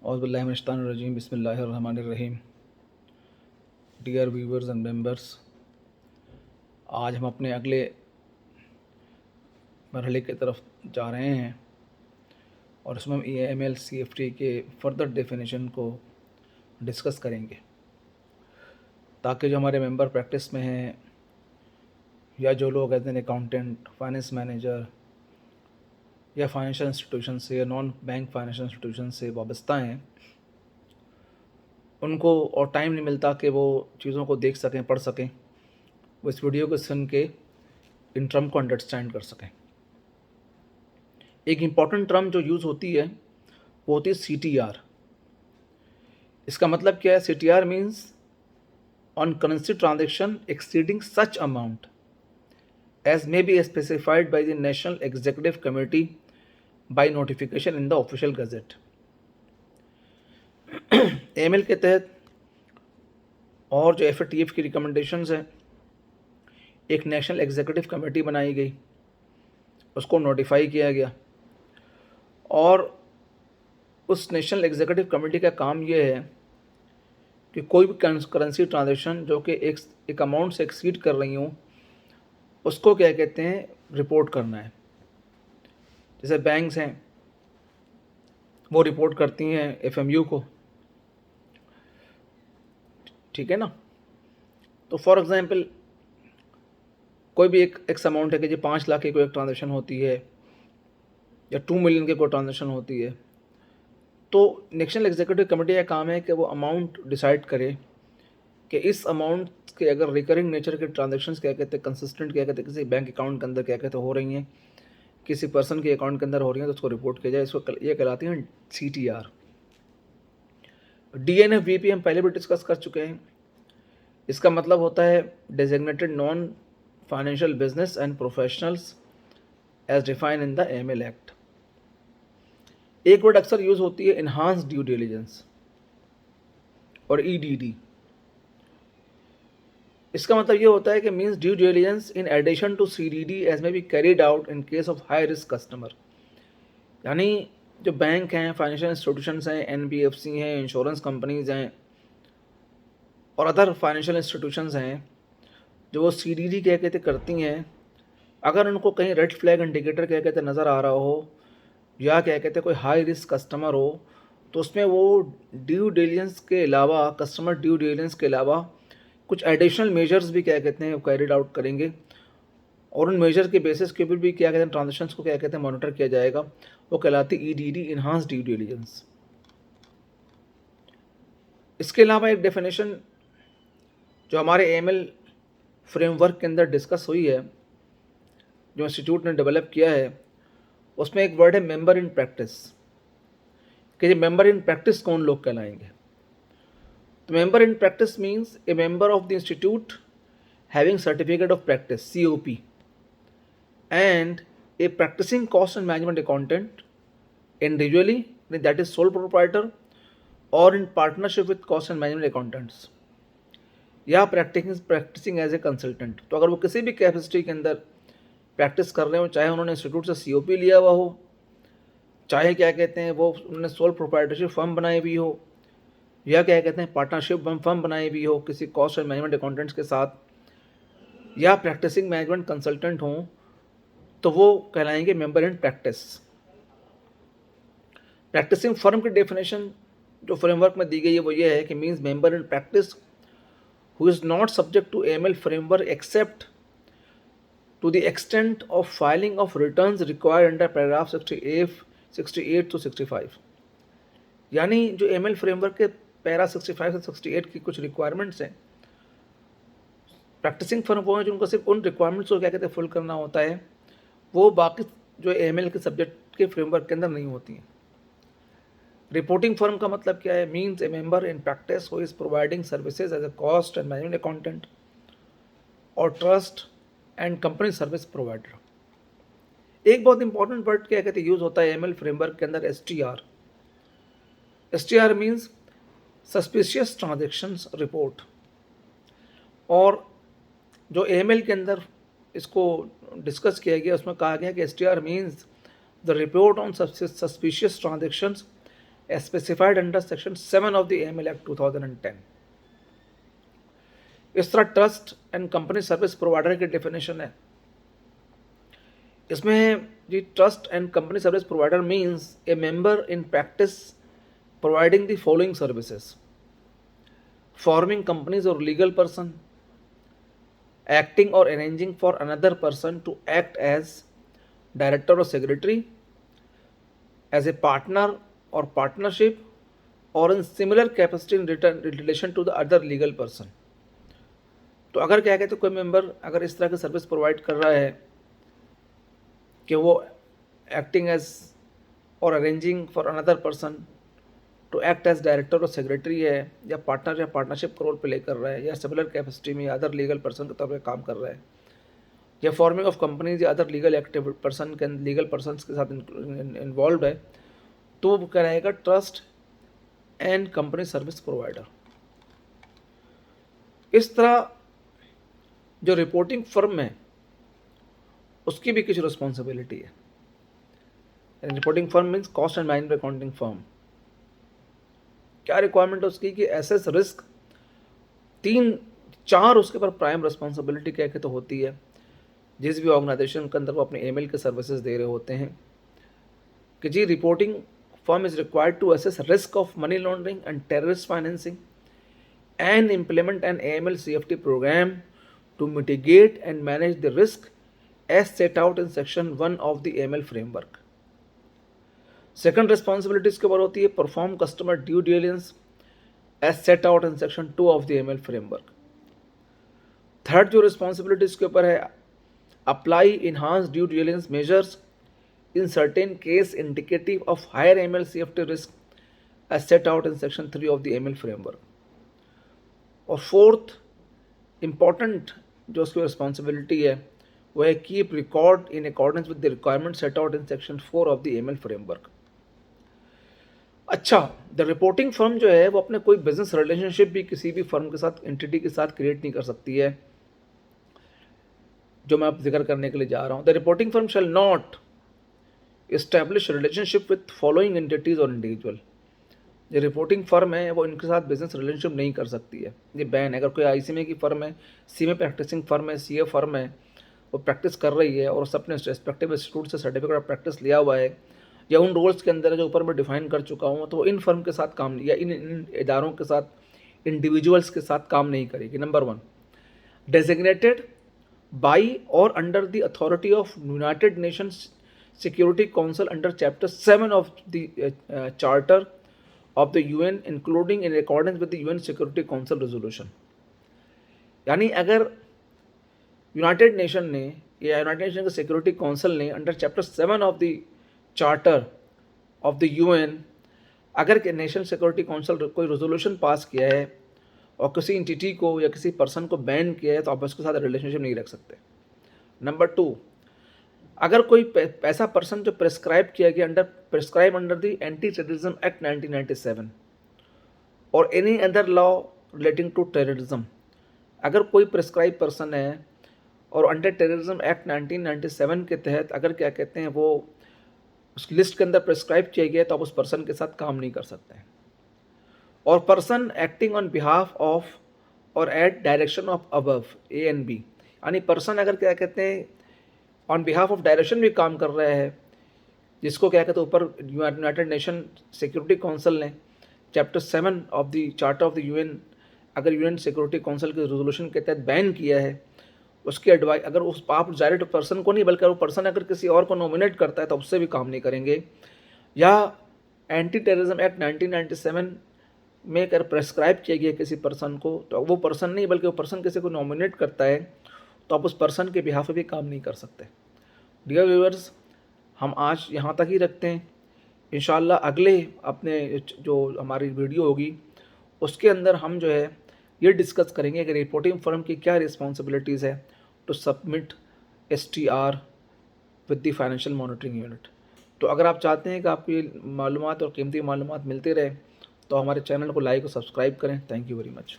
औज़ुबिल्लाहिमिनश्शैतानिर्रजीम बिस्मिल्लाहिर्रहमानिर्रहीम। Dear viewers and members, आज हम अपने अगले मरहले की तरफ जा रहे हैं और इसमें हम AML CFT के फर्दर डेफिनेशन को डिस्कस करेंगे, ताकि जो हमारे मेंबर प्रैक्टिस में हैं या जो लोग कहते हैं अकाउंटेंट, फाइनेंस मैनेजर या फाइनेंशियल इंस्टीट्यूशन से या नॉन बैंक फाइनेंशियल इंस्टीट्यूशन से वाबस्ता हैं, उनको और टाइम नहीं मिलता कि वो चीज़ों को देख सकें, पढ़ सकें, वो इस वीडियो को सुन के इन टर्म को अंडरस्टैंड कर सकें। एक इम्पॉर्टेंट टर्म जो यूज़ होती है वो होती है CTR। इसका मतलब क्या है? CTR means on currency transaction exceeding such amount as may be specified by the national executive committee by notification in the official gazette. AML के तहत और जो FATF की रिकमेंडेशंस हैं, एक नेशनल एग्जीक्यूटिव कमेटी बनाई गई, उसको नोटिफाई किया गया और उस नेशनल एग्जीक्यूटिव कमेटी का काम ये है कि कोई भी करेंसी ट्रांजैक्शन जो कि एक अमाउंट से एक्सीड कर रही हूँ, उसको क्या कहते हैं, रिपोर्ट करना है। जैसे बैंक्स हैं, वो रिपोर्ट करती हैं FMU को, ठीक है ना। तो फॉर एग्जांपल कोई भी एक अमाउंट है कि जो 5 लाख की कोई एक ट्रांजैक्शन होती है या 2 मिलियन की कोई ट्रांजैक्शन होती है, तो नेशनल एग्जीक्यूटिव कमेटी का काम है कि वो अमाउंट डिसाइड करे कि इस अमाउंट के अगर रिकरिंग नेचर के ट्रांजैक्शंस क्या कहते हैं, कंसिस्टेंट क्या कहते हैं, किसी बैंक अकाउंट के अंदर क्या कहते हैं हो रही हैं, किसी पर्सन के अकाउंट के अंदर हो रही हैं, तो उसको रिपोर्ट किया जाए। इसको ये कहलाती हैं CTR। DNFBP हम पहले भी डिस्कस कर चुके हैं। इसका मतलब होता है designated non financial business and professionals as defined in the AML act. एक वर्ड अक्सर यूज होती है इन्हांस ड्यू डिलिजेंस और EDD। इसका मतलब ये होता है कि means due diligence in addition to CDD as may be carried out in case of high risk customer. यानी जो बैंक हैं, फाइनेंशियल इंस्टीट्यूशंस हैं, NBFC हैं, इंश्योरेंस कंपनीज हैं और अदर फाइनेंशियल इंस्टीट्यूशंस हैं, जो वो CDD क्या कहते करती हैं, अगर उनको कहीं रेड फ्लैग इंडिकेटर क्या कहते नज़र आ रहा हो या क्या कहते कोई हाई रिस्क कस्टमर हो, तो उसमें वो ड्यू डिलिजेंस के अलावा, कस्टमर ड्यू डिलिजेंस के अलावा कुछ एडिशनल मेजर्स भी क्या कहते हैं कैरिड आउट करेंगे और उन मेजर के बेसिस के ऊपर भी क्या कहते हैं ट्रांजेक्शन्स को क्या कहते हैं मॉनिटर किया जाएगा। वो कहलाती EDD, इन्हांस ड्यू डिलिजेंस। इसके अलावा एक डेफिनेशन जो हमारे AML फ्रेमवर्क के अंदर डिस्कस हुई है, जो इंस्टीट्यूट ने डेवलप किया है, उसमें एक वर्ड है मेंबर इन प्रैक्टिस, कि मेंबर इन प्रैक्टिस कौन लोग कहलाएंगे। तो member in practice means a member of the institute having certificate of practice COP and a practicing cost and management accountant individually, that is sole proprietor, or in partnership with cost and management accountants, या practising as a consultant. तो अगर वो किसी भी capacity के अंदर practice कर रहे हो, चाहे उन्होंने इंस्टीट्यूट से COP लिया हुआ हो, चाहे क्या कहते हैं वो उन्होंने सोल प्रोप्राइटरशिप फर्म बनाई हुई हो, या क्या कहते हैं पार्टनरशिप फर्म बनाई हुई हो किसी कॉस्ट एंड मैनेजमेंट अकाउंटेंट्स के साथ, या प्रैक्टिसिंग मैनेजमेंट कंसल्टेंट हों, तो वो कहलाएंगे member in practice. Practising firm की डेफिनेशन जो फ्रेमवर्क में दी गई है वो ये है कि means member in practice who is not subject to AML framework except to the extent of filing of returns required under paragraph 68 to 65। यानी जो AML फ्रेमवर्क के पैरा 65 से 68 की कुछ रिक्वायरमेंट्स हैं, प्रैक्टिसिंग फर्म वो हैं जिनको सिर्फ उन रिक्वायरमेंट्स को क्या कहते हैं फुल करना होता है, वो बाकी जो AML के सब्जेक्ट के फ्रेमवर्क के अंदर नहीं होती हैं। रिपोर्टिंग फर्म का मतलब क्या है? Means a member in practice who is providing services as a cost and management accountant और trust and company service provider. एक बहुत इंपॉर्टेंट वर्ड क्या कहते हैं यूज होता है AML फ्रेमवर्क के अंदर, STR। STR means suspicious transactions report. और जो AML के अंदर इसको डिस्कस किया गया, उसमें कहा गया कि STR means the report on suspicious transactions as specified under section 7 of the AML Act 2010. इस तरह trust and company service provider की डेफिनेशन है। इसमें जी trust and company service provider means a member in practice providing the following services: forming companies or legal person, acting or arranging for another person to act as director or secretary, as a partner or partnership, or in similar capacity in relation to the other legal person. तो अगर क्या कहते कोई member अगर इस तरह की service provide कर रहा है कि वो एक्टिंग एज और arranging for another person to act as director और सेक्रेटरी है, या पार्टनर या पार्टनरशिप का रोल प्ले कर रहा है, या सिमिलर कैपेसिटी में अदर लीगल पर्सन के तौर पर काम कर रहा है, या फॉर्मिंग ऑफ कंपनीज या अदर लीगल एक्टिव पर्सन के लीगल पर्सन के साथ इन्वॉल्व है, तो वो क्या रहेगा trust and company service provider. इस तरह जो रिपोर्टिंग फर्म है उसकी भी कुछ रिस्पॉन्सिबिलिटी है। Reporting firm means cost and management accounting firm. क्या रिक्वायरमेंट है उसकी कि एसेस रिस्क, 3-4 उसके ऊपर प्राइम रिस्पॉन्सिबिलिटी क्या तो होती है जिस भी ऑर्गेनाइजेशन के अंदर वो अपने एमएल के सर्विसेज दे रहे होते हैं, कि जी reporting firm is required to assess risk of money laundering and terrorist financing and implement an AML CFT program to mitigate and manage the risk as set out in section 1 of the AML framework. Second responsibility इसके ऊपर होती है perform customer due diligence as set out in section 2 of the AML framework. Third जो responsibility इसके ऊपर है apply enhanced due diligence measures in certain case indicative of higher AML CFT risk as set out in section 3 of the AML framework. और fourth important जो उसकी responsibility है वो है keep record in accordance with the requirement set out in section 4 of the ML framework. अच्छा, the reporting firm जो है वो अपने कोई बिजनेस रिलेशनशिप भी किसी भी फर्म के साथ एंटिटी के साथ क्रिएट नहीं कर सकती है, जो मैं अब जिक्र करने के लिए जा रहा हूँ। The reporting firm shall not establish relationship with following entities और इंडिविजुअल। जो रिपोर्टिंग फर्म है वो इनके साथ बिजनेस रिलेशनशिप नहीं कर सकती है, ये बैन है। अगर कोई आईसीएमए की फर्म है, सीए प्रैक्टिसिंग फर्म है, सीए फर्म है, वो प्रैक्टिस कर रही है और उस अपने रेस्पेक्टिव इंस्टीट्यूट से सर्टिफिकेट ऑफ प्रैक्टिस लिया हुआ है, या उन रोल्स के अंदर जो ऊपर मैं डिफाइन कर चुका हूँ, तो इन फर्म के साथ काम या इन इदारों के साथ इंडिविजुअल्स के साथ काम नहीं करेगी। नंबर 1, डेजिग्नेटेड बाई और under the authority of United Nations security council under chapter 7 of the charter of the UN including in accordance with the UN Security Council resolution। यानी अगर यूनाइटेड नेशन ने या यूनाइटेड नेशन के security council ने under chapter 7 of the charter of the UN अगर national security council कोई resolution pass किया है और किसी एंटिटी को या किसी पर्सन को बैन किया है, तो आप उसके साथ रिलेशनशिप नहीं रख सकते। नंबर 2, अगर कोई ऐसा पर्सन जो प्रेस्क्राइब किया गया prescribe under the anti terrorism act 1997 और any other law relating to terrorism, अगर कोई प्रेस्क्राइब पर्सन है और अंडर टेररिज्म एक्ट 1997 के तहत अगर क्या कहते हैं वो उस लिस्ट के अंदर प्रेस्क्राइब किया गया, तो आप उस पर्सन के साथ काम नहीं कर सकते हैं। और person acting on behalf of और at direction of above A and B, यानी पर्सन अगर क्या कहते हैं ऑन बिहाफ ऑफ डायरेक्शन भी काम कर रहा है, जिसको क्या कहते हैं ऊपर यूनाइटेड नेशन सिक्योरिटी काउंसिल ने chapter 7 of the charter of the UN अगर यूएन सिक्योरिटी काउंसिल के रेजोल्यूशन के तहत बैन किया है, उसकी एडवाइस अगर उस आप डायरेक्ट पर्सन को नहीं बल्कि वो पर्सन अगर किसी और को नॉमिनेट करता है तो उससे भी काम नहीं करेंगे। या एंटी टेररिज्म एक्ट 1997 में अगर प्रेस्क्राइब किया गया किसी पर्सन को, तो वो पर्सन नहीं बल्कि वो पर्सन किसी को नॉमिनेट करता है, तो आप उस पर्सन के बिहाफ पे भी काम नहीं कर सकते। डियर व्यूअर्स, हम आज यहाँ तक ही रखते हैं। इंशाल्लाह अगले अपने जो हमारी वीडियो होगी उसके अंदर हम जो है ये डिस्कस करेंगे कि रिपोर्टिंग फर्म की क्या रिस्पॉन्सिबिलिटीज़ है to submit STR with the financial monitoring unit. तो अगर आप चाहते हैं कि आपको ये मालूमात और कीमती मालूमात मिलते रहे, तो हमारे चैनल को लाइक और सब्सक्राइब करें। Thank you very much.